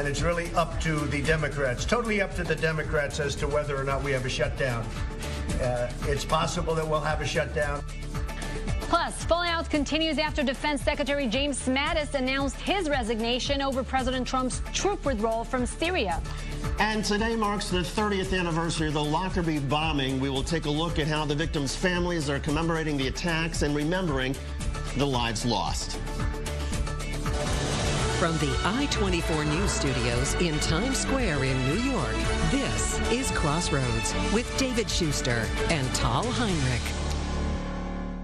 and it's really up to the Democrats, totally up to the Democrats as to whether or not we have a shutdown. It's possible that we'll have a shutdown. Plus, fallout continues after Defense Secretary James Mattis announced his resignation over President Trump's troop withdrawal from Syria. And today marks the 30th anniversary of the Lockerbie bombing. We will take a look at how the victims' families are commemorating the attacks and remembering the lives lost. From the I24NEWS studios in Times Square in New York, this is Crossroads with David Shuster and Tal Heinrich.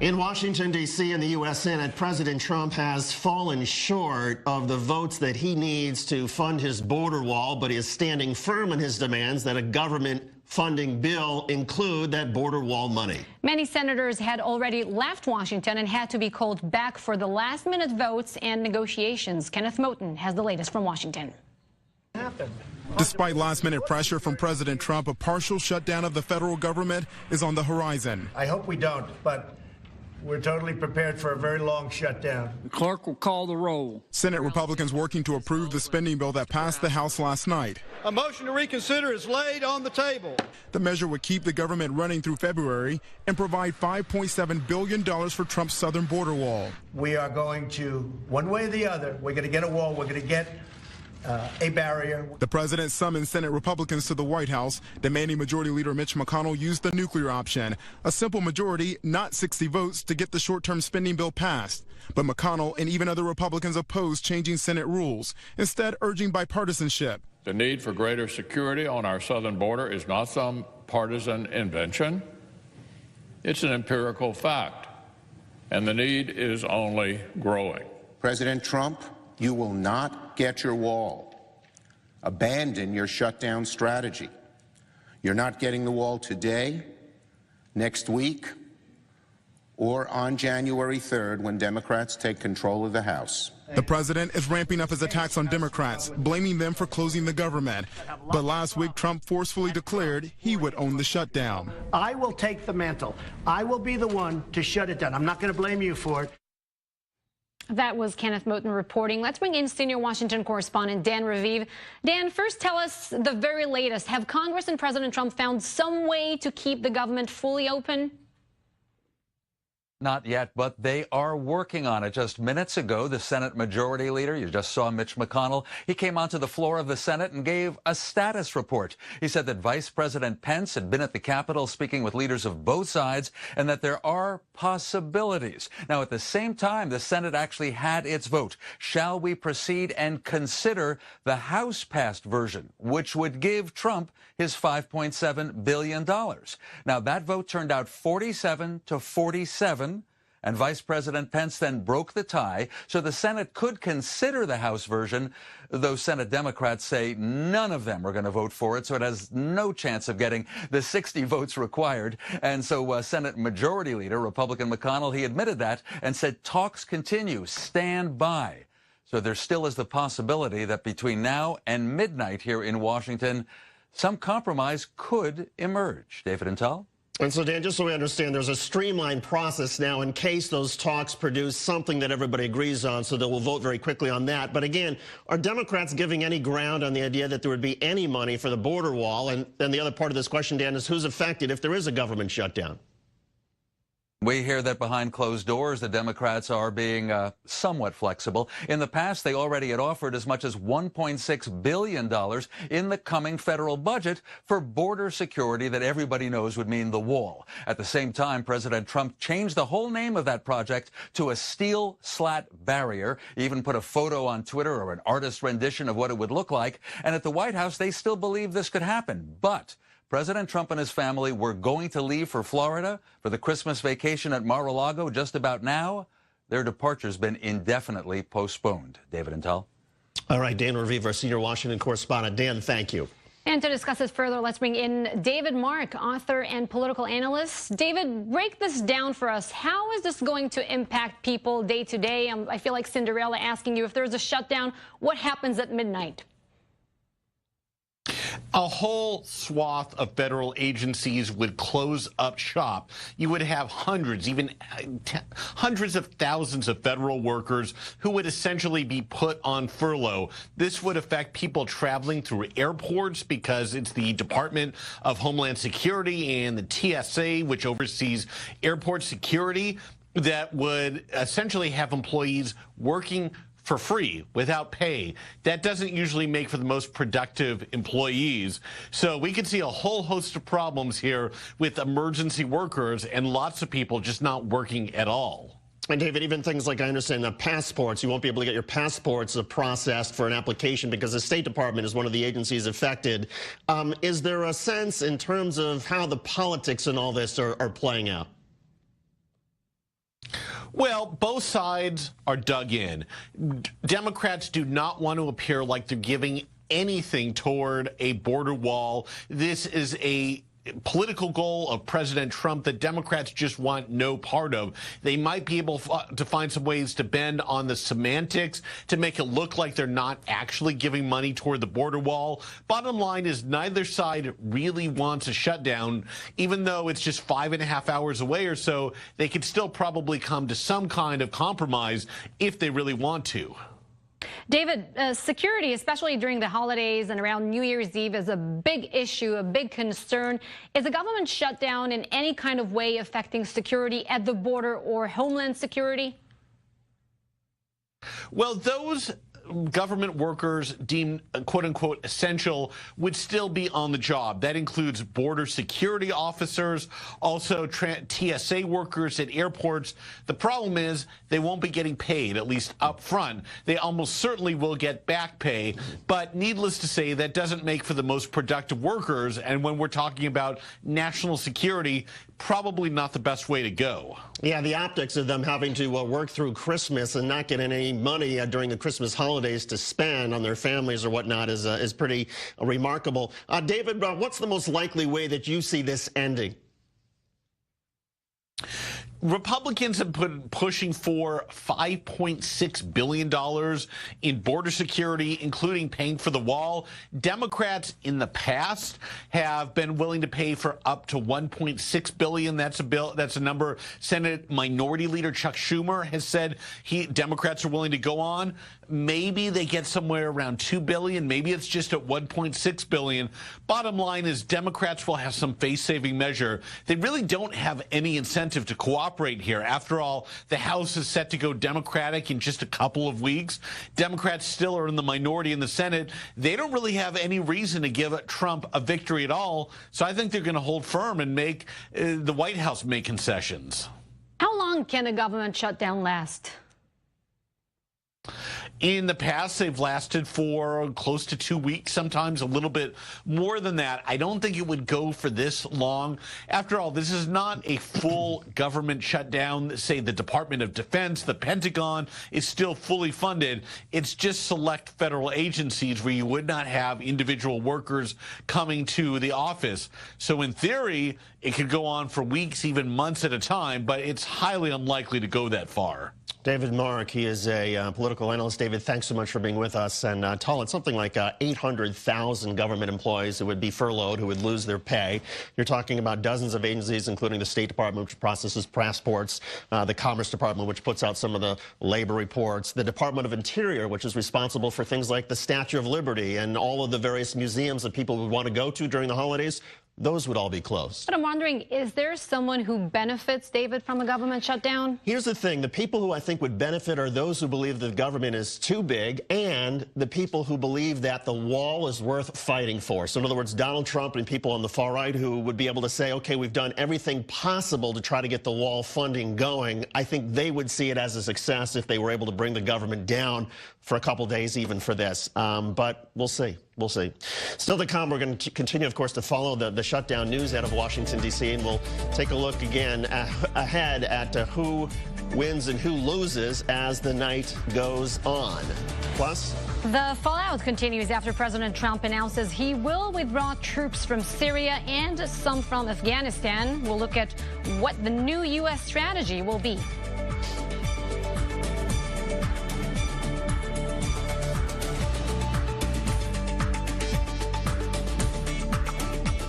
In Washington, D.C. and the U.S. Senate, President Trump has fallen short of the votes that he needs to fund his border wall, but he is standing firm in his demands that a government funding bill include that border wall money. Many senators had already left Washington and had to be called back for the last-minute votes and negotiations. Kenneth Moten has the latest from Washington. Despite last-minute pressure from President Trump, a partial shutdown of the federal government is on the horizon. I hope we don't, but we're totally prepared for a very long shutdown. The clerk will call the roll. Senate Republicans working to approve the spending bill that passed the House last night. A motion to reconsider is laid on the table. The measure would keep the government running through February and provide $5.7 billion for Trump's southern border wall. We are going to, one way or the other, we're going to get a wall, we're going to get a barrier. The president summoned Senate Republicans to the White House, demanding Majority Leader Mitch McConnell use the nuclear option, a simple majority, not 60 votes, to get the short-term spending bill passed. But McConnell and even other Republicans opposed changing Senate rules, instead urging bipartisanship. The need for greater security on our southern border is not some partisan invention. It's an empirical fact, and the need is only growing. President Trump, you will not get your wall. Abandon your shutdown strategy. You're not getting the wall today, next week, or on January 3rd when Democrats take control of the House. The president is ramping up his attacks on Democrats, blaming them for closing the government. But last week, Trump forcefully declared he would own the shutdown. I will take the mantle. I will be the one to shut it down. I'm not going to blame you for it. That was Kenneth Moten reporting. Let's bring in senior Washington correspondent Dan Raviv. Dan, first tell us the very latest. Have Congress and President Trump found some way to keep the government fully open? Not yet, but they are working on it. Just minutes ago, the Senate Majority Leader, you just saw Mitch McConnell, he came onto the floor of the Senate and gave a status report. He said that Vice President Pence had been at the Capitol speaking with leaders of both sides and that there are possibilities. Now, at the same time, the Senate actually had its vote. Shall we proceed and consider the House-passed version, which would give Trump his $5.7 billion? Now, that vote turned out 47 to 47. And Vice President Pence then broke the tie, so the Senate could consider the House version, though Senate Democrats say none of them are going to vote for it, so it has no chance of getting the 60 votes required. And so Senate Majority Leader, Republican McConnell, he admitted that and said talks continue, stand by. So there still is the possibility that between now and midnight here in Washington, some compromise could emerge. David and Tal? And so, Dan, just so we understand, there's a streamlined process now in case those talks produce something that everybody agrees on, so that we'll vote very quickly on that. But again, are Democrats giving any ground on the idea that there would be any money for the border wall? And then the other part of this question, Dan, is who's affected if there is a government shutdown? We hear that behind closed doors, the Democrats are being somewhat flexible. In the past, they already had offered as much as $1.6 billion in the coming federal budget for border security that everybody knows would mean the wall. At the same time, President Trump changed the whole name of that project to a steel slat barrier, even put a photo on Twitter or an artist's rendition of what it would look like. And at the White House, they still believe this could happen. But President Trump and his family were going to leave for Florida for the Christmas vacation at Mar-a-Lago just about now. Their departure's been indefinitely postponed. David and Tal? All right, Dan Raviv, our senior Washington correspondent. Dan, thank you. And to discuss this further, let's bring in David Mark, author and political analyst. David, break this down for us. How is this going to impact people day to day? I feel like Cinderella asking you, if there's a shutdown, what happens at midnight? A whole swath of federal agencies would close up shop. You would have hundreds, even hundreds of thousands of federal workers who would essentially be put on furlough. This would affect people traveling through airports because it's the Department of Homeland Security and the TSA, which oversees airport security, that would essentially have employees working for free, without pay. That doesn't usually make for the most productive employees. So we could see a whole host of problems here with emergency workers and lots of people just not working at all. And David, even things like, I understand, the passports, you won't be able to get your passports processed for an application because the State Department is one of the agencies affected. Is there a sense in terms of how the politics and all this are playing out? Well, both sides are dug in. Democrats do not want to appear like they're giving anything toward a border wall. This is a political goal of President Trump that Democrats just want no part of. They might be able to find some ways to bend on the semantics to make it look like they're not actually giving money toward the border wall. Bottom line is neither side really wants a shutdown, even though it's just 5.5 hours away or so. They could still probably come to some kind of compromise if they really want to. David, security, especially during the holidays and around New Year's Eve, is a big issue, a big concern. Is the government shutdown in any kind of way affecting security at the border or homeland security? Well, those government workers deemed quote-unquote essential would still be on the job. That includes border security officers, also TSA workers at airports. The problem is they won't be getting paid, at least up front. They almost certainly will get back pay, but needless to say, that doesn't make for the most productive workers. And when we're talking about national security, probably not the best way to go. Yeah, the optics of them having to work through Christmas and not getting any money during the Christmas holidays to spend on their families or whatnot is pretty remarkable. David, what's the most likely way that you see this ending? Republicans have been pushing for $5.6 billion in border security, including paying for the wall. Democrats in the past have been willing to pay for up to $1.6 billion. That's a number Senate Minority Leader Chuck Schumer has said Democrats are willing to go on. Maybe they get somewhere around $2 billion. Maybe it's just at $1.6 billion. Bottom line is Democrats will have some face-saving measure. They really don't have any incentive to cooperate here. After all, the House is set to go Democratic in just a couple of weeks. Democrats still are in the minority in the Senate. They don't really have any reason to give Trump a victory at all. So I think they're going to hold firm and make the White House make concessions. How long can a government shutdown last? In the past, they've lasted for close to 2 weeks, sometimes a little bit more than that. I don't think it would go for this long. After all, this is not a full government shutdown. Say the Department of Defense, the Pentagon is still fully funded. It's just select federal agencies where you would not have individual workers coming to the office. So in theory, it could go on for weeks, even months at a time, but it's highly unlikely to go that far. David Mark, he is a political analyst. David, thanks so much for being with us. And Tal, it's something like 800,000 government employees who would be furloughed, who would lose their pay. You're talking about dozens of agencies, including the State Department, which processes passports, the Commerce Department, which puts out some of the labor reports, the Department of Interior, which is responsible for things like the Statue of Liberty and all of the various museums that people would want to go to during the holidays. Those would all be closed. But I'm wondering, is there someone who benefits, David, from a government shutdown? Here's the thing. The people who I think would benefit are those who believe the government is too big and the people who believe that the wall is worth fighting for. So in other words, Donald Trump and people on the far right who would be able to say, okay, we've done everything possible to try to get the wall funding going. I think they would see it as a success if they were able to bring the government down for a couple days even for this. But we'll see. We'll see. Still to come, we're going to continue, of course, to follow the shutdown news out of Washington, D.C., and we'll take a look again ahead at who wins and who loses as the night goes on. Plus, the fallout continues after President Trump announces he will withdraw troops from Syria and some from Afghanistan. We'll look at what the new U.S. strategy will be.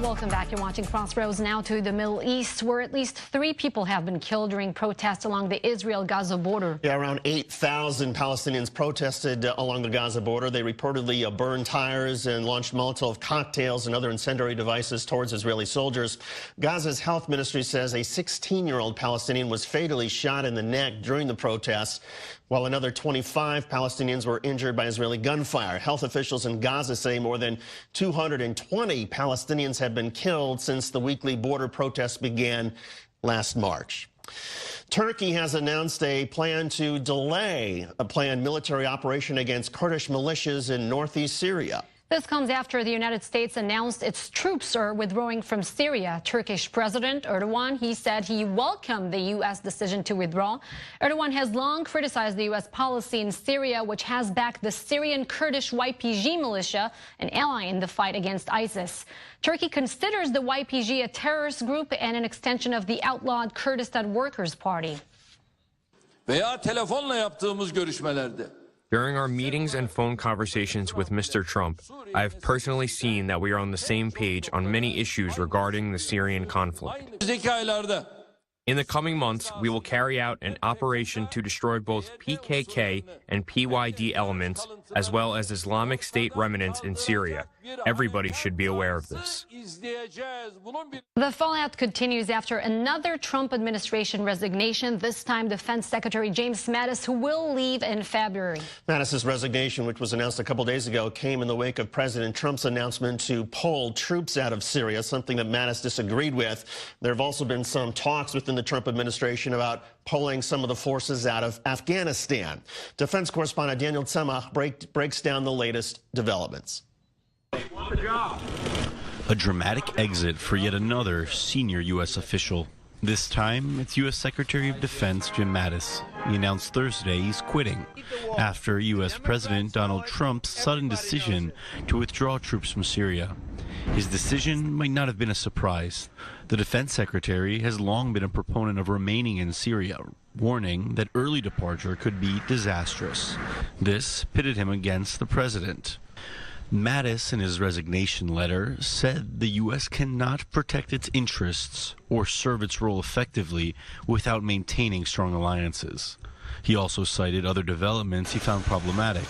Welcome back. You're watching Crossroads. Now to the Middle East, where at least 3 people have been killed during protests along the Israel-Gaza border. Yeah, around 8,000 Palestinians protested along the Gaza border. They reportedly burned tires and launched Molotov cocktails and other incendiary devices towards Israeli soldiers. Gaza's health ministry says a 16-year-old Palestinian was fatally shot in the neck during the protests, while another 25 Palestinians were injured by Israeli gunfire. Health officials in Gaza say more than 220 Palestinians have been killed since the weekly border protests began last March. Turkey has announced a plan to delay a planned military operation against Kurdish militias in northeast Syria. This comes after the United States announced its troops are withdrawing from Syria. Turkish President Erdogan, he said he welcomed the U.S. decision to withdraw. Erdogan has long criticized the U.S. policy in Syria, which has backed the Syrian Kurdish YPG militia, an ally in the fight against ISIS. Turkey considers the YPG a terrorist group and an extension of the outlawed Kurdistan Workers' Party. Veya telefonla yaptığımız görüşmelerde. During our meetings and phone conversations with Mr. Trump, I have personally seen that we are on the same page on many issues regarding the Syrian conflict. In the coming months, we will carry out an operation to destroy both PKK and PYD elements, as well as Islamic State remnants in Syria. Everybody should be aware of this. The fallout continues after another Trump administration resignation, this time Defense Secretary James Mattis, who will leave in February. Mattis's resignation, which was announced a couple days ago, came in the wake of President Trump's announcement to pull troops out of Syria, something that Mattis disagreed with. There have also been some talks within the Trump administration about pulling some of the forces out of Afghanistan. Defense correspondent Daniel Tzemach breaks down the latest developments. A dramatic exit for yet another senior U.S. official. This time, it's U.S. Secretary of Defense Jim Mattis. He announced Thursday he's quitting after U.S. President Donald Trump's sudden decision to withdraw troops from Syria. His decision might not have been a surprise. The defense secretary has long been a proponent of remaining in Syria, warning that early departure could be disastrous. This pitted him against the president. Mattis, in his resignation letter, said the U.S. cannot protect its interests or serve its role effectively without maintaining strong alliances. He also cited other developments he found problematic,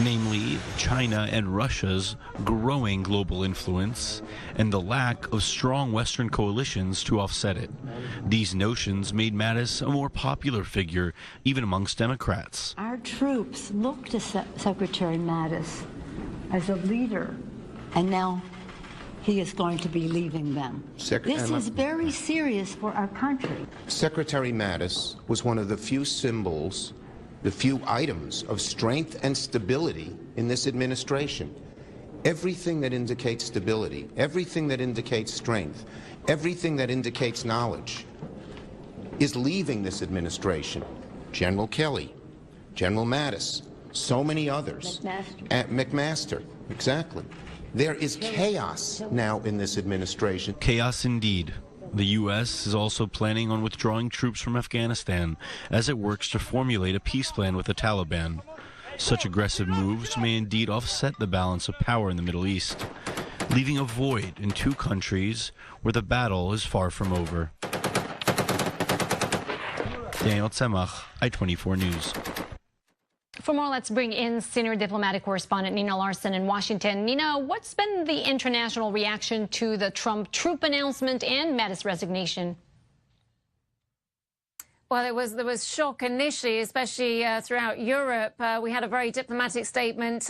namely China and Russia's growing global influence and the lack of strong Western coalitions to offset it. These notions made Mattis a more popular figure even amongst Democrats. Our troops look to Secretary Mattis as a leader, and now he is going to be leaving them. This is very serious for our country. Secretary Mattis was one of the few symbols, the few items of strength and stability in this administration. Everything that indicates stability, everything that indicates strength, everything that indicates knowledge is leaving this administration. General Kelly, General Mattis, so many others. McMaster, exactly. There is chaos now in this administration. Chaos indeed. The U.S. is also planning on withdrawing troops from Afghanistan as it works to formulate a peace plan with the Taliban. Such aggressive moves may indeed offset the balance of power in the Middle East, leaving a void in two countries where the battle is far from over. Daniel Tzemach, I24NEWS. For more, let's bring in senior diplomatic correspondent Nina Larson in Washington. Nina, what's been the international reaction to the Trump troop announcement and Mattis' resignation? Well, there was shock initially, especially throughout Europe. We had a very diplomatic statement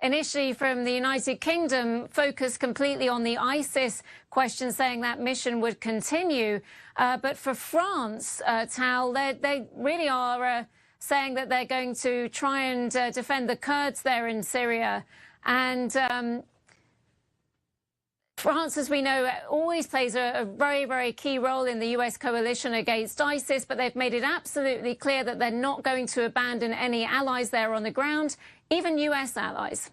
initially from the United Kingdom, focused completely on the ISIS question, saying that mission would continue. But for France, Tal, they really are saying that they're going to try and defend the Kurds there in Syria. And France, as we know, always plays a very, very key role in the U.S. coalition against ISIS, but they've made it absolutely clear that they're not going to abandon any allies there on the ground, even U.S. allies.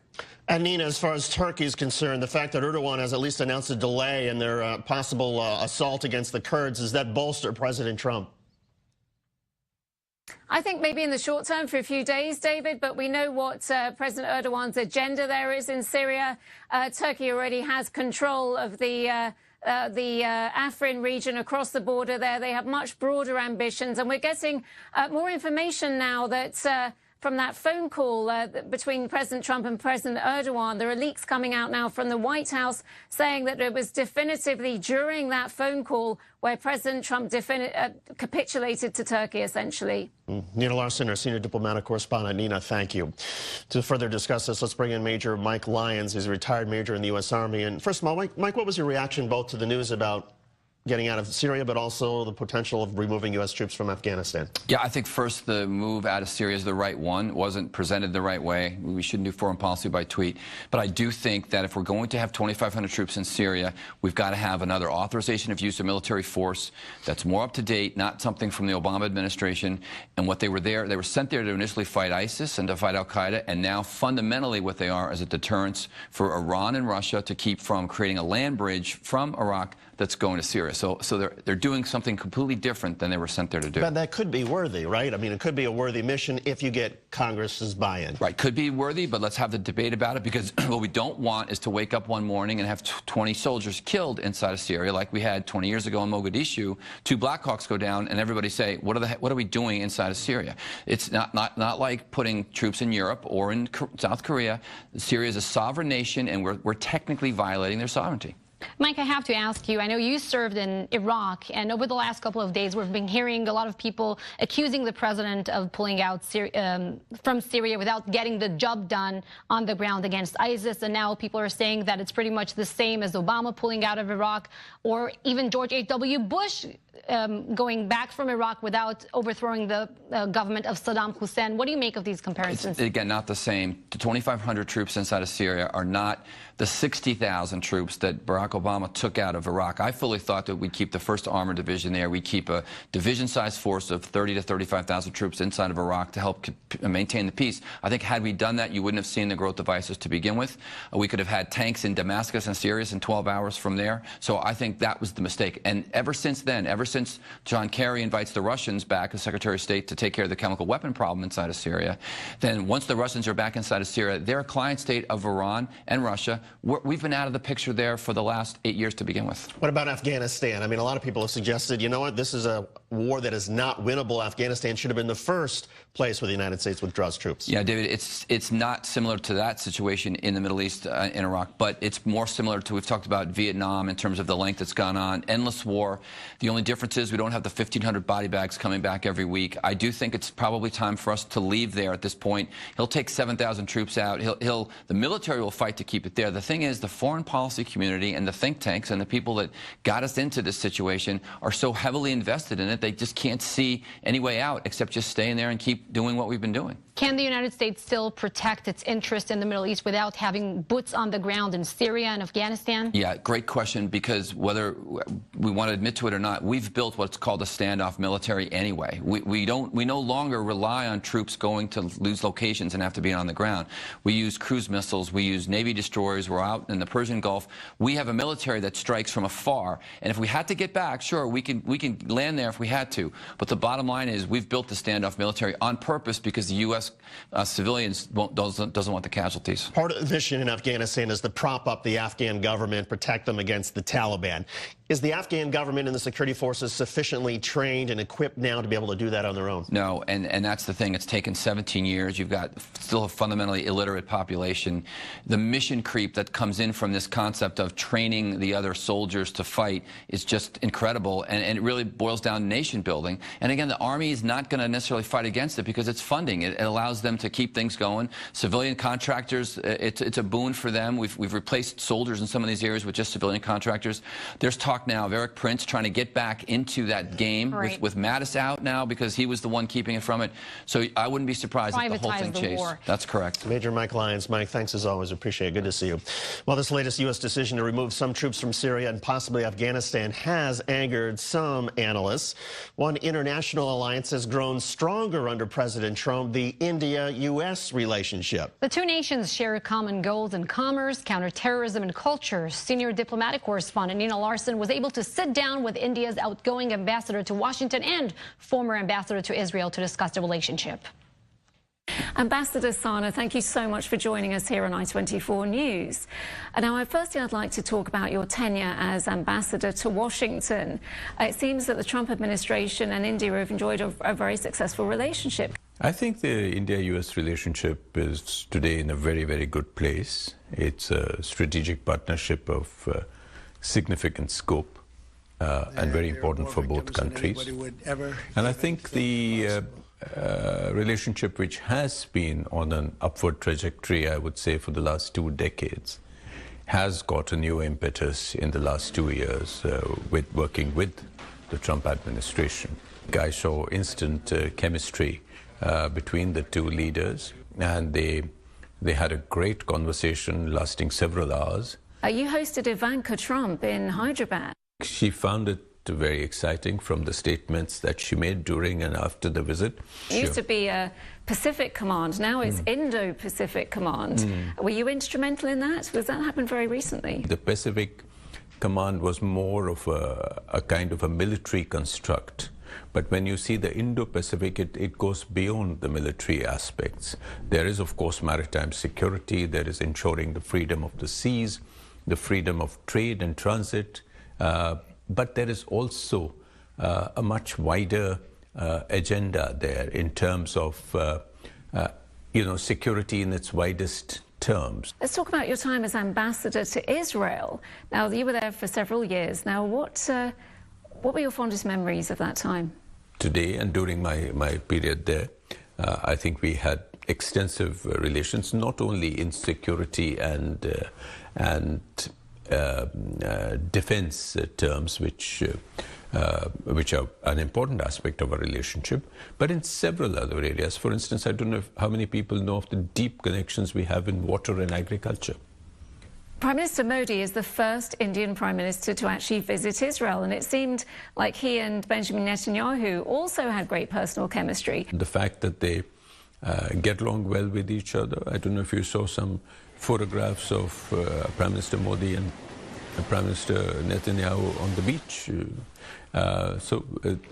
And Nina, as far as Turkey is concerned, the fact that Erdogan has at least announced a delay in their possible assault against the Kurds, does that bolster President Trump? I think maybe in the short term for a few days, David, but we know what President Erdogan's agenda there is in Syria. Turkey already has control of the Afrin region across the border there. They have much broader ambitions, and we're getting more information now that from that phone call between President Trump and President Erdogan. There are leaks coming out now from the White House saying that it was definitively during that phone call where President Trump capitulated to Turkey, essentially. Nina Larson, our senior diplomatic correspondent. Nina, thank you. To further discuss this, let's bring in Major Mike Lyons. He's a retired major in the U.S. Army. And first of all, Mike, what was your reaction both to the news about getting out of Syria, but also the potential of removing U.S. troops from Afghanistan? Yeah, I think first the move out of Syria is the right one. It wasn't presented the right way. We shouldn't do foreign policy by tweet. But I do think that if we're going to have 2,500 troops in Syria, we've got to have another authorization of use of military force that's more up to date, not something from the Obama administration. And what they were sent there to initially fight ISIS and to fight al-Qaeda, and now fundamentally what they are is a deterrence for Iran and Russia to keep from creating a land bridge from Iraq that's going to Syria. So they're doing something completely different than they were sent there to do. But that could be worthy, right? I mean, it could be a worthy mission if you get Congress's buy-in. Right, could be worthy, but let's have the debate about it, because what we don't want is to wake up one morning and have 20 soldiers killed inside of Syria, like we had 20 years ago in Mogadishu. 2 Black Hawks go down, and everybody say, what are we doing inside of Syria? It's not like putting troops in Europe or in South Korea. Syria is a sovereign nation, and we're technically violating their sovereignty. Mike, I have to ask you, I know you served in Iraq, and over the last couple of days we've been hearing a lot of people accusing the president of pulling out from Syria without getting the job done on the ground against ISIS, and now people are saying that it's pretty much the same as Obama pulling out of Iraq, or even George H.W. Bush going back from Iraq without overthrowing the government of Saddam Hussein. What do you make of these comparisons? It's, again, not the same. The 2,500 troops inside of Syria are not the 60,000 troops that Barack Obama took out of Iraq. I fully thought that we'd keep the 1st Armored Division there. We'd keep a division-sized force of 30 to 35,000 troops inside of Iraq to help maintain the peace. I think had we done that, you wouldn't have seen the growth of ISIS to begin with. We could have had tanks in Damascus and Syria in 12 hours from there. So I think that was the mistake. And ever since then, ever since John Kerry invites the Russians back as Secretary of State to take care of the chemical weapon problem inside of Syria, then once the Russians are back inside of Syria, they're a client state of Iran and Russia. We've been out of the picture there for the last 8 years to begin with. What about Afghanistan? I mean, a lot of people have suggested, you know what, this is a war that is not winnable. Afghanistan should have been the first place where the United States withdraws troops. Yeah, David, it's not similar to that situation in the Middle East, in Iraq, but it's more similar to, we've talked about Vietnam in terms of the length it's gone on, endless war. The only difference is we don't have the 1,500 body bags coming back every week. I do think it's probably time for us to leave there at this point. He'll take 7,000 troops out. The military will fight to keep it there. The thing is, the foreign policy community and the think tanks and the people that got us into this situation are so heavily invested in it, they just can't see any way out except just staying there and keep doing what we've been doing. Can the United States still protect its interest in the Middle East without having boots on the ground in Syria and Afghanistan? Yeah, great question, because whether we want to admit to it or not, we've built what's called a standoff military anyway. We no longer rely on troops going to lose locations and have to be on the ground. We use cruise missiles, we use Navy destroyers, we're out in the Persian Gulf. We have a military that strikes from afar, and if we had to get back, sure, we can land there if we had to. But the bottom line is we've built the standoff military on purpose because the U.S. Civilians doesn't want the casualties. Part of the mission in Afghanistan is to prop up the Afghan government, protect them against the Taliban. Is the Afghan government and the security forces sufficiently trained and equipped now to be able to do that on their own? No, and that's the thing. It's taken 17 years. You've got still a fundamentally illiterate population. The mission creep that comes in from this concept of training the other soldiers to fight is just incredible, and it really boils down to nation building. And again, the Army is not going to necessarily fight against it because it's funding. It allows them to keep things going. Civilian contractors, it's a boon for them. We've replaced soldiers in some of these areas with just civilian contractors. There's talk now of Eric Prince trying to get back into that game, right, with Mattis out now because he was the one keeping it from it. So I wouldn't be surprised if the whole thing changed. That's correct. Major Mike Lyons. Mike, thanks as always. Appreciate it. Good to see you. Well, this latest U.S. decision to remove some troops from Syria and possibly Afghanistan has angered some analysts. One international alliance has grown stronger under President Trump, the India-U.S. relationship. The two nations share common goals in commerce, counterterrorism, and culture. Senior diplomatic correspondent Nina Larson was was able to sit down with India's outgoing ambassador to Washington and former ambassador to Israel to discuss the relationship. Ambassador Sana, thank you so much for joining us here on I24 News. And now, firstly, I'd like to talk about your tenure as ambassador to Washington. It seems that the Trump administration and India have enjoyed a very successful relationship. I think the India-US relationship is today in a very, very good place. It's a strategic partnership of significant scope and very important for both countries. And I think the relationship, which has been on an upward trajectory, I would say, for the last 2 decades, has got a new impetus in the last 2 years with working with the Trump administration. I saw instant chemistry between the two leaders, and they had a great conversation lasting several hours. You hosted Ivanka Trump in Hyderabad. She found it very exciting from the statements that she made during and after the visit. It used to be a Pacific Command, now it's Indo-Pacific Command. Were you instrumental in that? Because that happened very recently. The Pacific Command was more of a kind of a military construct. But when you see the Indo-Pacific, it goes beyond the military aspects. There is, of course, maritime security. There is ensuring the freedom of the seas, the freedom of trade and transit. But there is also a much wider agenda there in terms of, security in its widest terms. Let's talk about your time as ambassador to Israel. Now, you were there for several years. Now, what were your fondest memories of that time? Today and during my period there, I think we had extensive relations, not only in security and defense terms, which are an important aspect of our relationship, but in several other areas. For instance, I don't know how many people know of the deep connections we have in water and agriculture. Prime Minister Modi is the first Indian Prime Minister to actually visit Israel, and it seemed like he and Benjamin Netanyahu also had great personal chemistry. The fact that they get along well with each other. I don't know if you saw some photographs of Prime Minister Modi and Prime Minister Netanyahu on the beach. So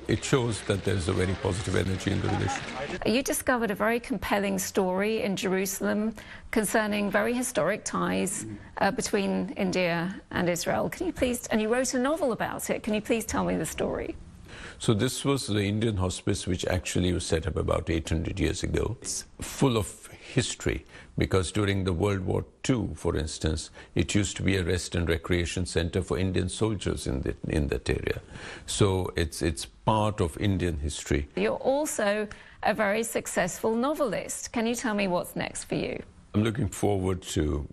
it shows that there's a very positive energy in the relationship. You discovered a very compelling story in Jerusalem concerning very historic ties between India and Israel. Can you please, and you wrote a novel about it, can you please tell me the story? So this was the Indian hospice, which actually was set up about 800 years ago. It's full of history, because during the World War II, for instance, it used to be a rest and recreation center for Indian soldiers in that area. So it's part of Indian history. You're also a very successful novelist. Can you tell me what's next for you? I'm looking forward to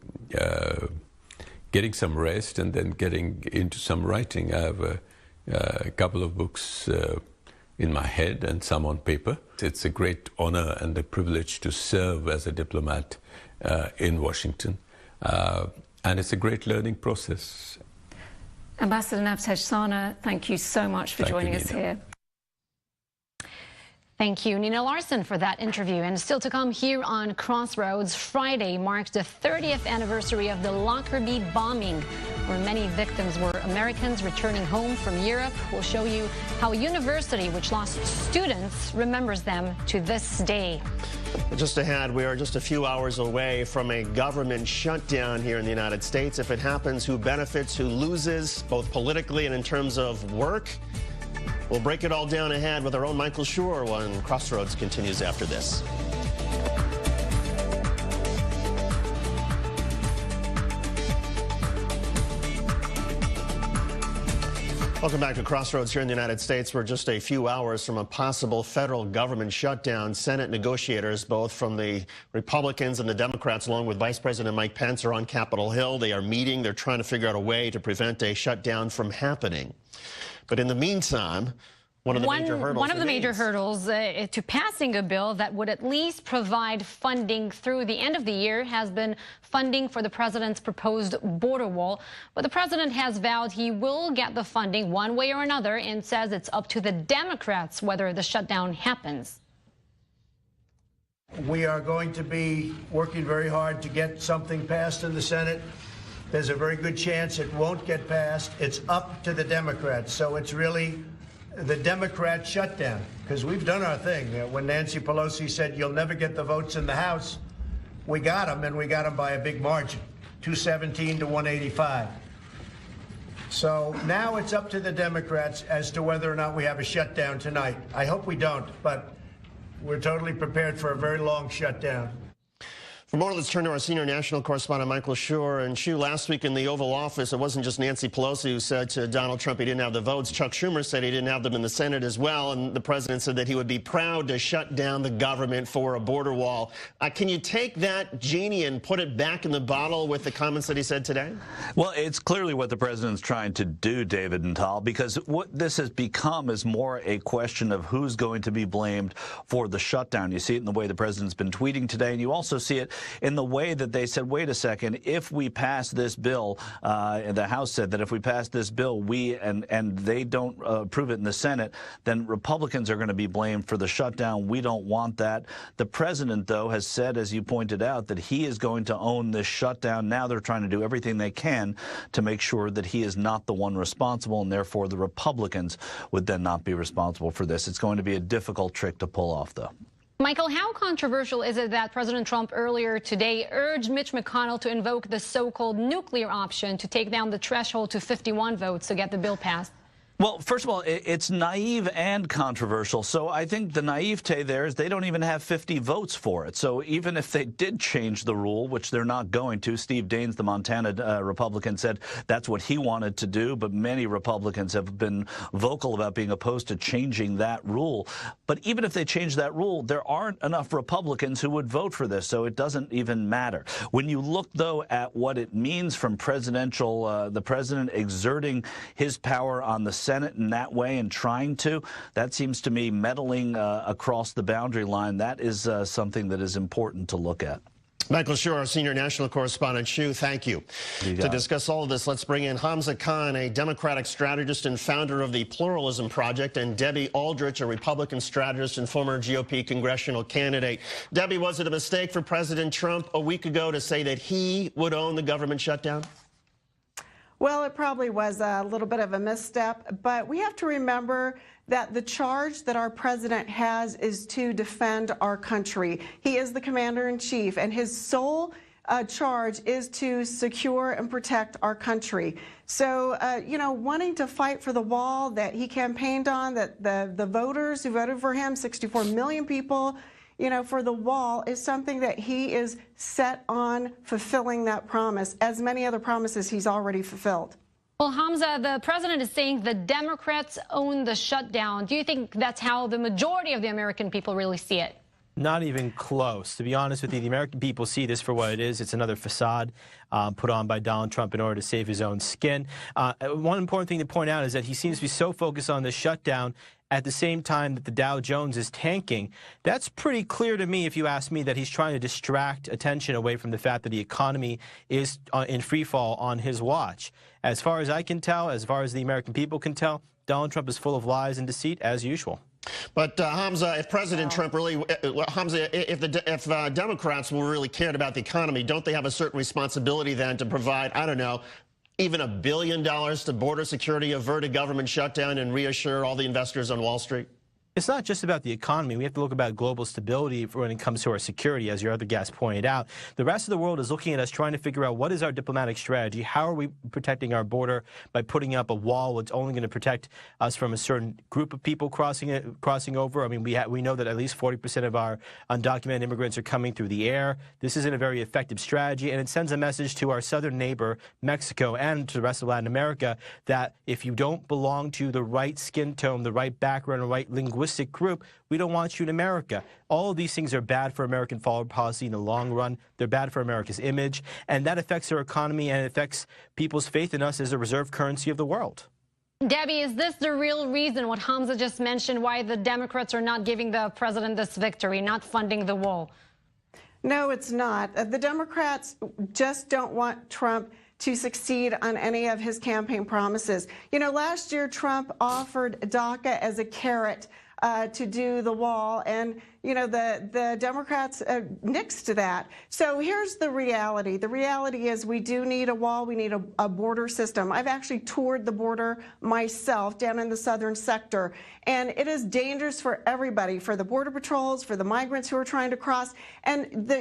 getting some rest and then getting into some writing. I have a couple of books in my head and some on paper. It's a great honor and a privilege to serve as a diplomat in Washington. And it's a great learning process. Ambassador Navtej Sana, thank you so much for joining us here. Thank you, Nina Larson, for that interview. And still to come here on Crossroads, Friday marks the 30th anniversary of the Lockerbie bombing, where many victims were Americans returning home from Europe. We'll show you how a university which lost students remembers them to this day. Just ahead, we are just a few hours away from a government shutdown here in the United States. If it happens, who benefits, who loses, both politically and in terms of work? We'll break it all down ahead with our own Michael Schur when Crossroads continues after this. Welcome back to Crossroads here in the United States. We're just a few hours from a possible federal government shutdown. Senate negotiators, both from the Republicans and the Democrats, along with Vice President Mike Pence, are on Capitol Hill. They are meeting. They're trying to figure out a way to prevent a shutdown from happening. But in the meantime, one of the major hurdles to passing a bill that would at least provide funding through the end of the year has been funding for the president's proposed border wall. But the president has vowed he will get the funding one way or another and says it's up to the Democrats whether the shutdown happens. We are going to be working very hard to get something passed in the Senate. There's a very good chance it won't get passed. It's up to the Democrats. So it's really the Democrat shutdown, because we've done our thing. When Nancy Pelosi said you'll never get the votes in the House, we got them, and we got them by a big margin, 217 to 185. So now it's up to the Democrats as to whether or not we have a shutdown tonight. I hope we don't, but we're totally prepared for a very long shutdown. For more, let's turn to our senior national correspondent, Michael Schur. And Shu, last week in the Oval Office, it wasn't just Nancy Pelosi who said to Donald Trump he didn't have the votes. Chuck Schumer said he didn't have them in the Senate as well. And the president said that he would be proud to shut down the government for a border wall. Can you take that genie and put it back in the bottle with the comments that he said today? Well, it's clearly what the president's trying to do, David and Tal, because what this has become is more a question of who's going to be blamed for the shutdown. You see it in the way the president's been tweeting today, and you also see it in the way that they said, wait a second, if we pass this bill, the House said that if we pass this bill, and they don't approve it in the Senate, then Republicans are going to be blamed for the shutdown. We don't want that. The president, though, has said, as you pointed out, that he is going to own this shutdown. Now they're trying to do everything they can to make sure that he is not the one responsible, and therefore the Republicans would then not be responsible for this. It's going to be a difficult trick to pull off, though. Michael, how controversial is it that President Trump earlier today urged Mitch McConnell to invoke the so-called nuclear option to take down the threshold to 51 votes to get the bill passed? Well, first of all, it's naive and controversial. So I think the naivete there is they don't even have 50 votes for it. So even if they did change the rule, which they're not going to, Steve Daines, the Montana Republican, said that's what he wanted to do. But many Republicans have been vocal about being opposed to changing that rule. But even if they change that rule, there aren't enough Republicans who would vote for this. So it doesn't even matter. When you look, though, at what it means from the president exerting his power on the Senate in that way and trying to, that seems to me meddling across the boundary line. That is something that is important to look at. Michael Schur, our senior national correspondent. Shu, thank you. To discuss all of this, let's bring in Hamza Khan, a Democratic strategist and founder of the Pluralism Project, and Debbie Aldrich, a Republican strategist and former GOP congressional candidate. Debbie, was it a mistake for President Trump a week ago to say that he would own the government shutdown? Well, it probably was a little bit of a misstep, but we have to remember that the charge that our president has is to defend our country. He is the commander-in-chief, and his sole charge is to secure and protect our country. So, you know, wanting to fight for the wall that he campaigned on, that the voters who voted for him, 64 million people, you know, for the wall, is something that he is set on fulfilling that promise, as many other promises he's already fulfilled. Well, Hamza, the president is saying the Democrats own the shutdown. Do you think that's how the majority of the American people really see it? Not even close. To be honest with you, the American people see this for what it is. It's another facade put on by Donald Trump in order to save his own skin. One important thing to point out is that he seems to be so focused on the shutdown at the same time that the Dow Jones is tanking. That's pretty clear to me, if you ask me, that he's trying to distract attention away from the fact that the economy is in free fall on his watch. As far as I can tell, as far as the American people can tell, Donald Trump is full of lies and deceit, as usual. But Hamza, if President Trump really, Hamza, if Democrats were really cared about the economy, don't they have a certain responsibility then to provide, I don't know, even $1 billion to border security, avert a government shutdown, and reassure all the investors on Wall Street? It's not just about the economy. We have to look about global stability when it comes to our security, as your other guest pointed out. The rest of the world is looking at us trying to figure out what is our diplomatic strategy. How are we protecting our border by putting up a wall that's only going to protect us from a certain group of people crossing over? I mean, we know that at least 40% of our undocumented immigrants are coming through the air. This isn't a very effective strategy, and it sends a message to our southern neighbor, Mexico, and to the rest of Latin America that if you don't belong to the right skin tone, the right background, the right linguistic group, we don't want you in America. All of these things are bad for American foreign policy in the long run. They're bad for America's image, and that affects our economy and it affects people's faith in us as a reserve currency of the world. Debbie, is this the real reason, what Hamza just mentioned, why the Democrats are not giving the president this victory, not funding the wall? No, it's not. The Democrats just don't want Trump to succeed on any of his campaign promises. You know, last year Trump offered DACA as a carrot to do the wall, and you know, the Democrats nixed that. So here's the reality. The reality is we do need a wall. We need a border system. I've actually toured the border myself down in the southern sector, and it is dangerous for everybody, for the border patrols, for the migrants who are trying to cross. And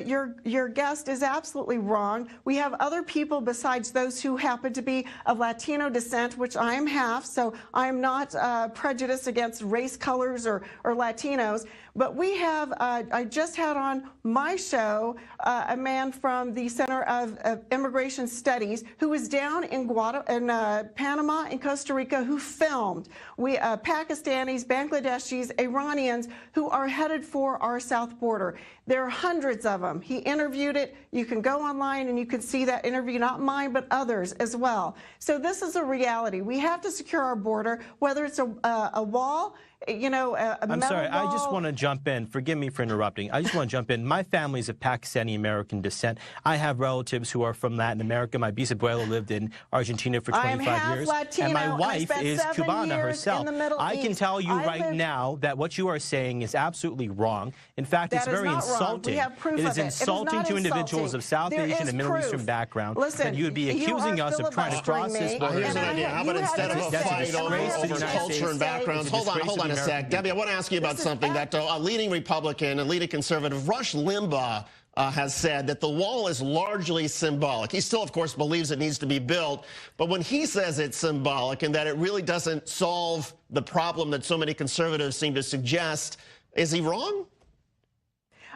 your guest is absolutely wrong. We have other people besides those who happen to be of Latino descent, which I am half, so I'm not prejudiced against race, colors, or Latinos. But we have, I just had on my show a man from the Center of Immigration Studies who was down in Panama and Costa Rica who filmed. Pakistanis, Bangladeshis, Iranians who are headed for our south border. There are hundreds of them. He interviewed it. You can go online and you can see that interview, not mine, but others as well. So this is a reality. We have to secure our border, whether it's a wall, you know, I'm sorry, I just want to jump in. Forgive me for interrupting. I just want to jump in. My family's of Pakistani-American descent. I have relatives who are from Latin America. My bisabuelo lived in Argentina for 25 years. Latino. And my wife is Cubana herself. I can tell you right now that what you are saying is absolutely wrong. In fact, it's very insulting. It is insulting to individuals of South Asian and Middle Eastern background that you would be accusing us of trying to cross this border. Here's an idea. How about instead of a fight over culture and backgrounds, hold on a sec. Debbie, I want to ask you about something that a leading Republican and leading conservative, Rush Limbaugh, has said that the wall is largely symbolic. He still, of course, believes it needs to be built. But when he says it's symbolic and that it really doesn't solve the problem that so many conservatives seem to suggest, is he wrong?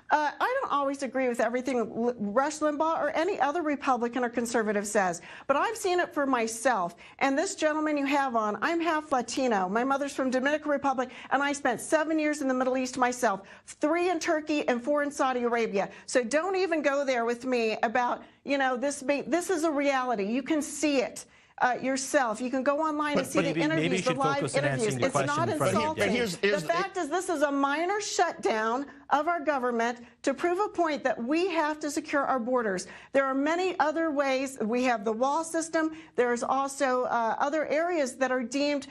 I don't always agree with everything Rush Limbaugh or any other Republican or conservative says, but I've seen it for myself. And this gentleman you have on, I'm half Latino. My mother's from Dominican Republic, and I spent 7 years in the Middle East myself, 3 in Turkey and 4 in Saudi Arabia. So don't even go there with me about, you know, this is a reality. You can see it. Yourself. You can go online and see the interviews, the live interviews. It's not insulting. The fact is this is a minor shutdown of our government to prove a point that we have to secure our borders. There are many other ways. We have the wall system. There's also other areas that are deemed,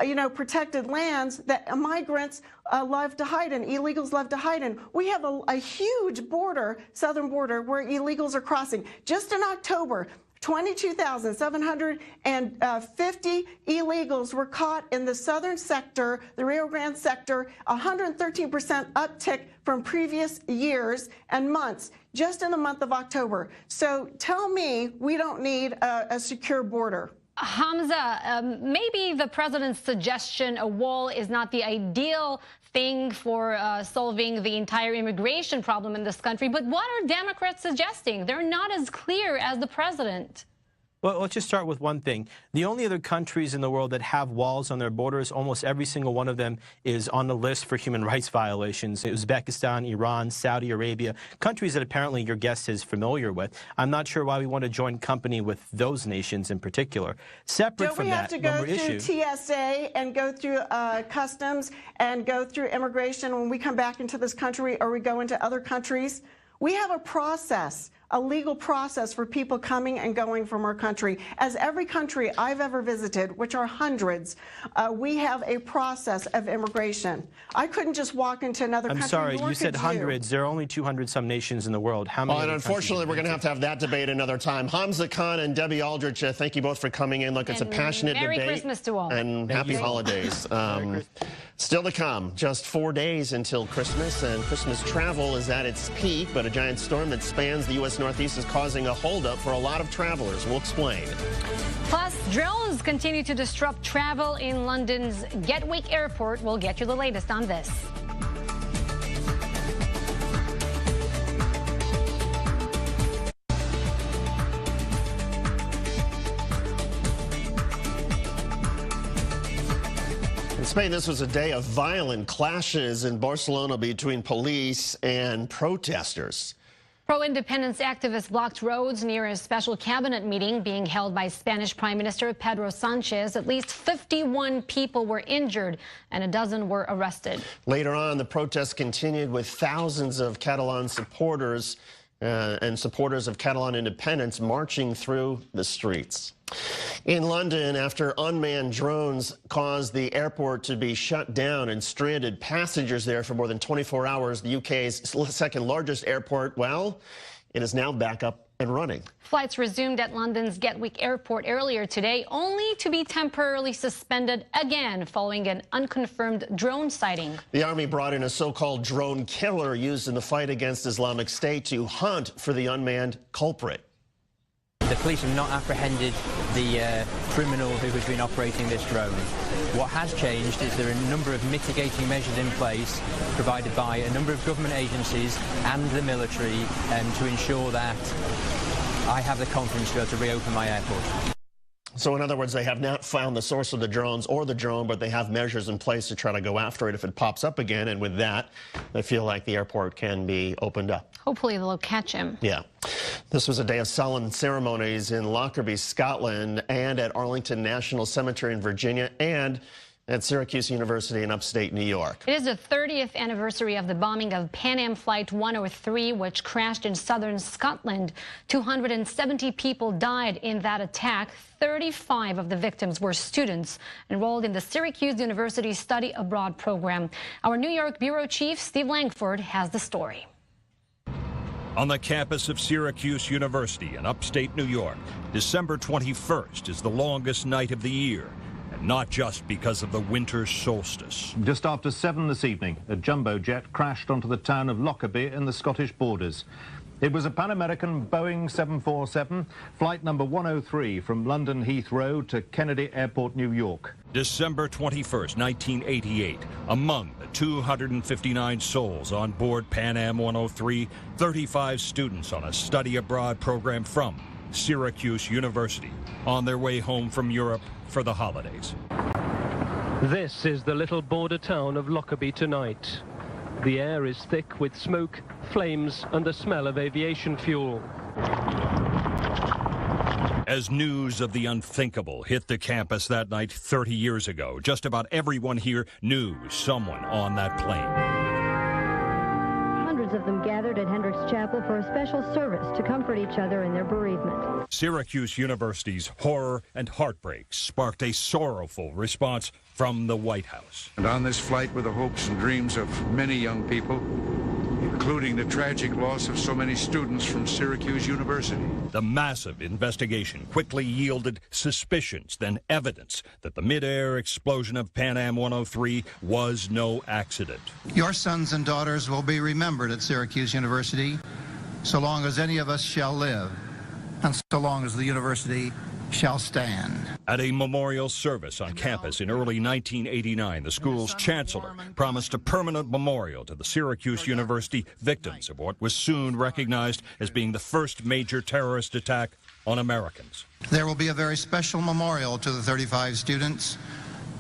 you know, protected lands that migrants love to hide in, illegals love to hide in. We have a huge border, southern border, where illegals are crossing. Just in October, 22,750 illegals were caught in the southern sector, the Rio Grande sector, 113% uptick from previous years and months, just in the month of October. So tell me we don't need a secure border. Hamza, maybe the president's suggestion a wall is not the ideal thing for solving the entire immigration problem in this country, but what are Democrats suggesting? They're not as clear as the president. Well, let's just start with one thing. The only other countries in the world that have walls on their borders, almost every single one of them is on the list for human rights violations. Uzbekistan, Iran, Saudi Arabia, countries that apparently your guest is familiar with. I'm not sure why we want to join company with those nations in particular. Separate from that, don't we have to go through TSA and go through customs and go through immigration when we come back into this country or we go into other countries? We have a process, a legal process for people coming and going from our country. As every country I've ever visited, which are hundreds, we have a process of immigration. I couldn't just walk into another country. I'm sorry, you said hundreds. There are only 200-some nations in the world. How many? Well, and unfortunately, we're going to have that debate another time. Hamza Khan and Debbie Aldrich, thank you both for coming in. Look, it's a passionate debate. Merry Christmas to all. And happy holidays. Still to come, just 4 days until Christmas, and Christmas travel is at its peak, but a giant storm that spans the U.S. Northeast is causing a holdup for a lot of travelers. We'll explain. Plus, drones continue to disrupt travel in London's Gatwick Airport. We'll get you the latest on this. In Spain, this was a day of violent clashes in Barcelona between police and protesters. Pro-independence activists blocked roads near a special cabinet meeting being held by Spanish Prime Minister Pedro Sanchez. At least 51 people were injured and a dozen were arrested. Later on, the protests continued with thousands of Catalan supporters and supporters of Catalan independence marching through the streets. In London, after unmanned drones caused the airport to be shut down and stranded passengers there for more than 24 hours, the UK's second largest airport, well, it is now back up and running. Flights resumed at London's Gatwick Airport earlier today, only to be temporarily suspended again following an unconfirmed drone sighting. The army brought in a so-called drone killer used in the fight against Islamic State to hunt for the unmanned culprit. The police have not apprehended the criminal who has been operating this drone. What has changed is there are a number of mitigating measures in place provided by a number of government agencies and the military to ensure that I have the confidence to be able to reopen my airport. So in other words, they have not found the source of the drones or the drone, but they have measures in place to try to go after it if it pops up again. And with that, they feel like the airport can be opened up. Hopefully they'll catch him. Yeah. This was a day of solemn ceremonies in Lockerbie, Scotland, and at Arlington National Cemetery in Virginia, and at Syracuse University in upstate New York. It is the 30th anniversary of the bombing of Pan Am Flight 103, which crashed in southern Scotland. 270 people died in that attack. 35 of the victims were students enrolled in the Syracuse University Study Abroad program. Our New York bureau chief, Steve Langford, has the story. On the campus of Syracuse University in upstate New York, December 21st is the longest night of the year. Not just because of the winter solstice. Just after 7 this evening, a jumbo jet crashed onto the town of Lockerbie in the Scottish borders. It was a Pan American Boeing 747, flight number 103 from London Heathrow to Kennedy Airport, New York. December 21st, 1988. Among the 259 souls on board Pan Am 103, 35 students on a study abroad program from Syracuse University on their way home from Europe for the holidays. This is the little border town of Lockerbie tonight. The air is thick with smoke, flames, and the smell of aviation fuel. As news of the unthinkable hit the campus that night 30 years ago, just about everyone here knew someone on that plane. Hundreds of them gathered at Hendricks Chapel for a special service to comfort each other in their bereavement. Syracuse University's horror and heartbreak sparked a sorrowful response from the White House. And on this flight were the hopes and dreams of many young people, including the tragic loss of so many students from Syracuse University. The massive investigation quickly yielded suspicions, then evidence that the mid-air explosion of Pan Am 103 was no accident. Your sons and daughters will be remembered at Syracuse University so long as any of us shall live, and so long as the university shall stand. At a memorial service on campus in early 1989, the school's chancellor promised a permanent memorial to the Syracuse University victims of what was soon recognized as being the first major terrorist attack on Americans. There will be a very special memorial to the 35 students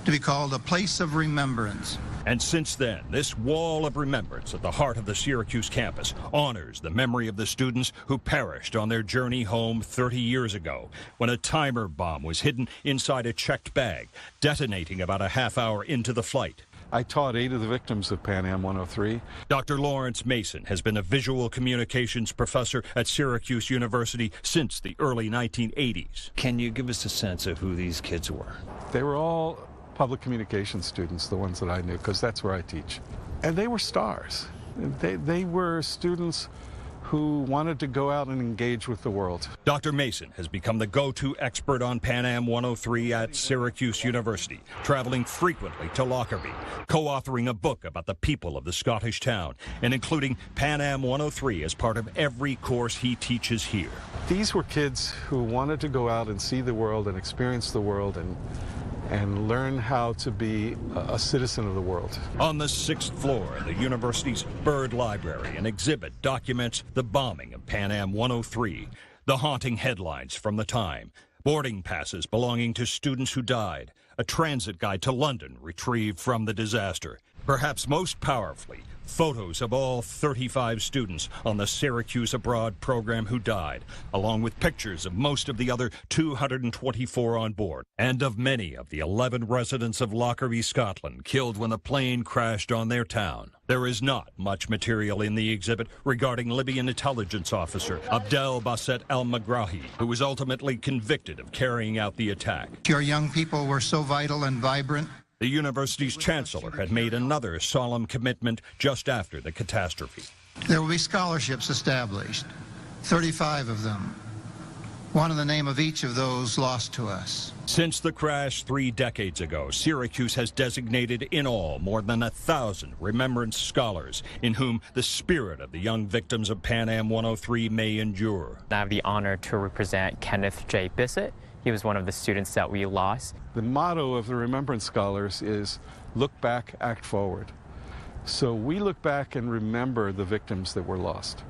to be called a place of remembrance. And since then, this wall of remembrance at the heart of the Syracuse campus honors the memory of the students who perished on their journey home 30 years ago when a timer bomb was hidden inside a checked bag, detonating about a half hour into the flight. I taught 8 of the victims of Pan Am 103. Dr. Lawrence Mason has been a visual communications professor at Syracuse University since the early 1980s. Can you give us a sense of who these kids were? They were all public communications students, the ones that I knew, because that's where I teach. And they were stars. They were students who wanted to go out and engage with the world. Dr. Mason has become the go-to expert on Pan Am 103 at Syracuse University, traveling frequently to Lockerbie, co-authoring a book about the people of the Scottish town, and including Pan Am 103 as part of every course he teaches here. These were kids who wanted to go out and see the world and experience the world and learn how to be a citizen of the world. On the 6th floor of the university's Bird Library, an exhibit documents the bombing of Pan Am 103, the haunting headlines from the time, boarding passes belonging to students who died, a transit guide to London retrieved from the disaster. Perhaps most powerfully, Photos of all 35 students on the Syracuse Abroad program who died, along with pictures of most of the other 224 on board, and of many of the 11 residents of Lockerbie, Scotland, killed when the plane crashed on their town. There is not much material in the exhibit regarding Libyan intelligence officer Abdel Basset al-Magrahi, who was ultimately convicted of carrying out the attack. Your young people were so vital and vibrant. The university's chancellor had made another solemn commitment just after the catastrophe. There will be scholarships established, 35 of them, one in the name of each of those lost to us. Since the crash 3 decades ago, Syracuse has designated in all more than 1,000 remembrance scholars in whom the spirit of the young victims of Pan Am 103 may endure. I have the honor to represent Kenneth J. Bissett. He was one of the students that we lost. The motto of the Remembrance Scholars is look back, act forward. So we look back and remember the victims that were lost,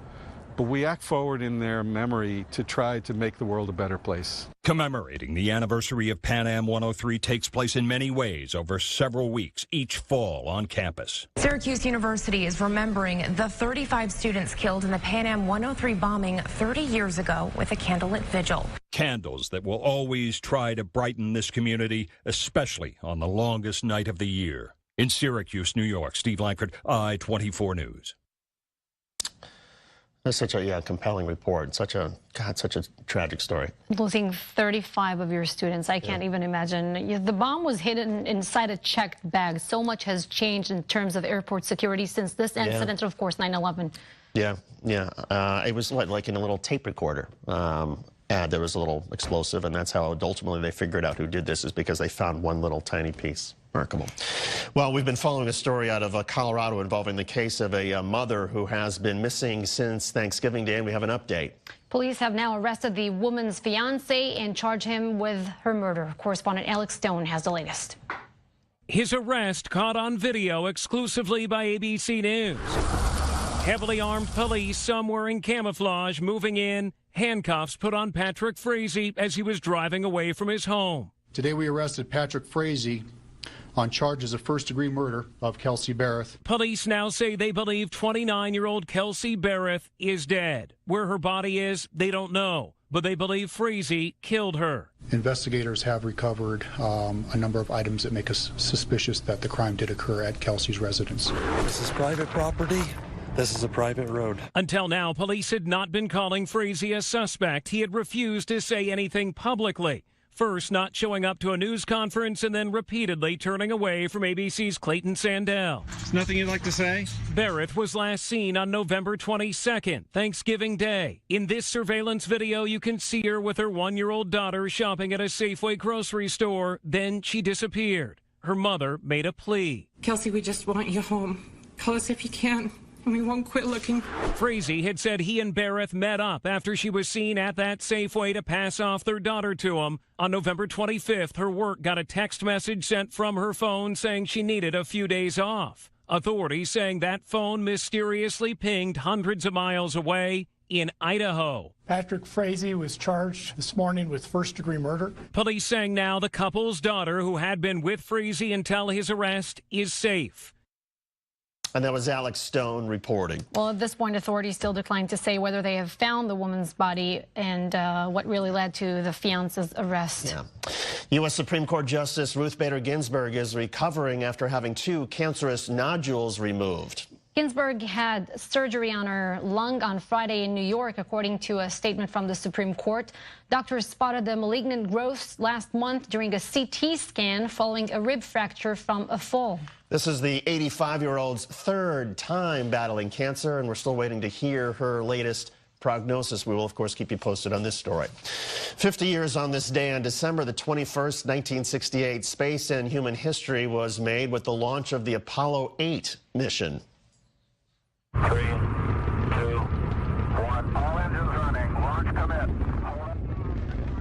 but we act forward in their memory to try to make the world a better place. Commemorating the anniversary of Pan Am 103 takes place in many ways over several weeks, each fall on campus. Syracuse University is remembering the 35 students killed in the Pan Am 103 bombing 30 years ago with a candlelit vigil. Candles that will always try to brighten this community, especially on the longest night of the year. In Syracuse, New York, Steve Lankford, I24 News. That's such a compelling report. Such a tragic story. Losing 35 of your students, I can't even imagine. The bomb was hidden inside a checked bag. So much has changed in terms of airport security since this incident, of course, 9/11. Yeah. It was like in a little tape recorder. There was a little explosive, and that's how ultimately they figured out who did this, is because they found one little tiny piece. Remarkable. Well, we've been following a story out of Colorado involving the case of a mother who has been missing since Thanksgiving Day, and we have an update. Police have now arrested the woman's fiancé and charged him with her murder. Correspondent Alex Stone has the latest. His arrest caught on video exclusively by ABC News. Heavily armed police, some wearing camouflage, moving in. Handcuffs put on Patrick Frazee as he was driving away from his home. Today we arrested Patrick Frazee on charges of first-degree murder of Kelsey Barrett. Police now say they believe 29-year-old Kelsey Barrett is dead. Where her body is, they don't know, but they believe Frazee killed her. Investigators have recovered a number of items that make us suspicious that the crime did occur at Kelsey's residence. This is private property. This is a private road. Until now, police had not been calling Frazee a suspect. He had refused to say anything publicly. First, not showing up to a news conference, and then repeatedly turning away from ABC's Clayton Sandell. There's nothing you'd like to say? Barrett was last seen on November 22nd, Thanksgiving Day. In this surveillance video, you can see her with her 1-year-old daughter shopping at a Safeway grocery store. Then she disappeared. Her mother made a plea. Kelsey, we just want you home. Call us if you can. We won't quit looking. Frazee had said he and Barrett met up after she was seen at that Safeway to pass off their daughter to him. On November 25th, her work got a text message sent from her phone saying she needed a few days off. Authorities saying that phone mysteriously pinged hundreds of miles away in Idaho. Patrick Frazee was charged this morning with first-degree murder. Police saying now the couple's daughter, who had been with Frazee until his arrest, is safe. And that was Alex Stone reporting. Well, at this point, authorities still decline to say whether they have found the woman's body and what really led to the fiance's arrest. Yeah. U.S. Supreme Court Justice Ruth Bader Ginsburg is recovering after having 2 cancerous nodules removed. Ginsburg had surgery on her lung on Friday in New York, according to a statement from the Supreme Court. Doctors spotted the malignant growths last month during a CT scan following a rib fracture from a fall. This is the 85-year-old's 3rd time battling cancer, and we're still waiting to hear her latest prognosis. We will, of course, keep you posted on this story. 50 years on this day, on December the 21st, 1968, space and human history was made with the launch of the Apollo 8 mission. 3, 2, 1, all engines running, launch commit.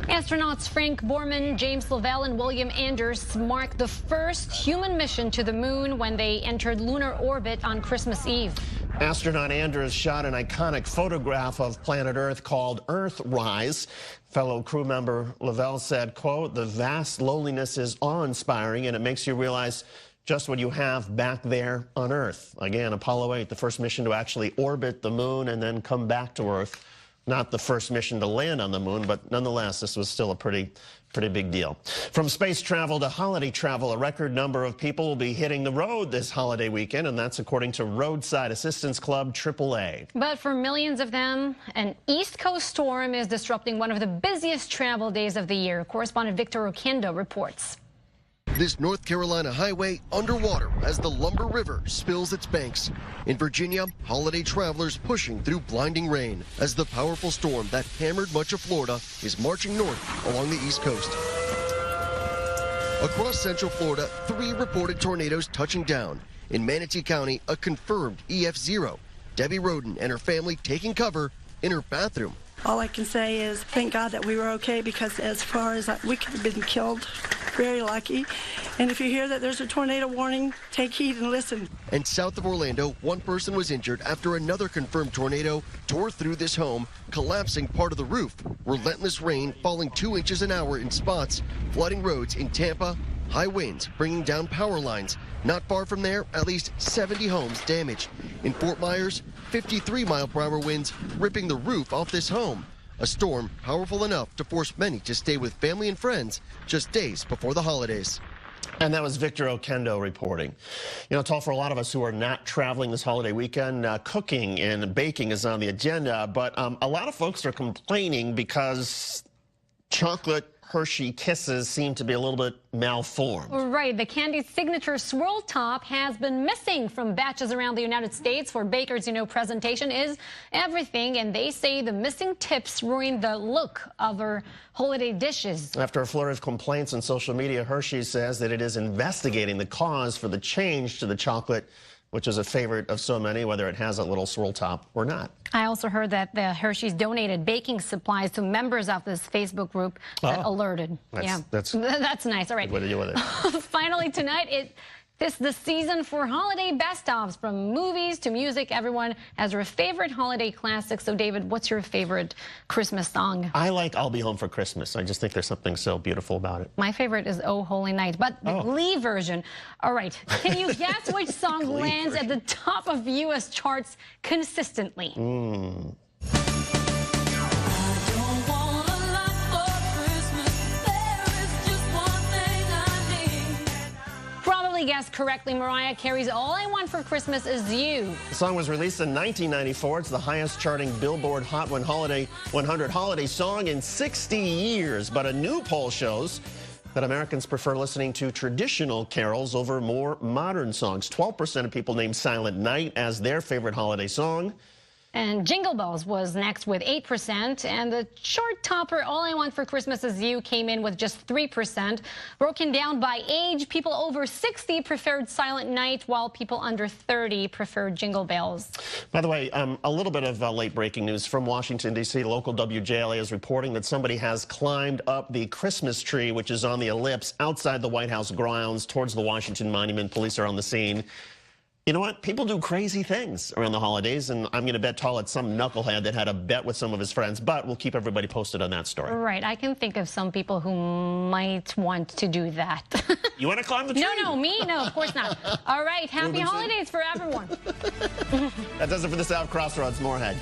Astronauts Frank Borman, James Lovell, and William Anders marked the first human mission to the moon when they entered lunar orbit on Christmas Eve. Astronaut Anders shot an iconic photograph of planet Earth called Earthrise. Fellow crew member Lovell said, quote, "The vast loneliness is awe-inspiring, and it makes you realize just what you have back there on Earth. Again, Apollo 8, the first mission to actually orbit the moon and then come back to Earth. Not the first mission to land on the moon, but nonetheless, this was still a pretty big deal. From space travel to holiday travel, a record number of people will be hitting the road this holiday weekend, and that's according to Roadside Assistance Club AAA. But for millions of them, an East Coast storm is disrupting one of the busiest travel days of the year. Correspondent Victor Oquendo reports. This North Carolina highway underwater as the Lumber River spills its banks. In Virginia, holiday travelers pushing through blinding rain as the powerful storm that hammered much of Florida is marching north along the East Coast. Across Central Florida, 3 reported tornadoes touching down. In Manatee County, a confirmed EF0. Debbie Roden and her family taking cover in her bathroom. All I can say is thank God that we were okay, because as far as we could have been killed. Very lucky. And if you hear that there's a tornado warning, take heed and listen. And south of Orlando, 1 person was injured after another confirmed tornado tore through this home, collapsing part of the roof. Relentless rain falling 2 inches an hour in spots, flooding roads in Tampa, high winds bringing down power lines. Not far from there, at least 70 homes damaged. In Fort Myers, 53-mile-per-hour winds ripping the roof off this home. A storm powerful enough to force many to stay with family and friends just days before the holidays. And that was Victor Oquendo reporting. You know, Tal, for a lot of us who are not traveling this holiday weekend, cooking and baking is on the agenda, but a lot of folks are complaining because chocolate Hershey Kisses seem to be a little bit malformed. Right. The candy's signature swirl top has been missing from batches around the United States. For bakers, you know, presentation is everything, and they say the missing tips ruin the look of our holiday dishes. After a flurry of complaints on social media, Hershey says that it is investigating the cause for the change to the chocolate, which is a favorite of so many, whether it has a little swirl top or not. I also heard that the Hershey's donated baking supplies to members of this Facebook group that alerted. That's nice. All right. Good way to deal with it. Finally, tonight, this is the season for holiday best-ofs. From movies to music, everyone has their favorite holiday classics. So, David, what's your favorite Christmas song? I like I'll Be Home for Christmas. I just think there's something so beautiful about it. My favorite is Oh Holy Night, but the Glee version. All right. Can you guess which song lands at the top of U.S. charts consistently? Guessed correctly. Mariah Carey's All I Want for Christmas Is You. The song was released in 1994. It's the highest charting Billboard Hot 100 holiday song in 60 years. But a new poll shows that Americans prefer listening to traditional carols over more modern songs. 12% of people named Silent Night as their favorite holiday song. And Jingle Bells was next with 8%, and the chart topper, All I Want for Christmas Is You, came in with just 3%. Broken down by age, people over 60 preferred Silent Night, while people under 30 preferred Jingle Bells. By the way, a little bit of late breaking news from Washington, D.C. Local WJLA is reporting that somebody has climbed up the Christmas tree, which is on the ellipse outside the White House grounds towards the Washington Monument. Police are on the scene. You know what? People do crazy things around the holidays, and I'm going to bet Tal it's some knucklehead that had a bet with some of his friends, but we'll keep everybody posted on that story. Right. I can think of some people who might want to do that. You want to climb the tree? No, me? No, of course not. All right. Happy holidays for everyone. That does it for this hour of Crossroads. More ahead.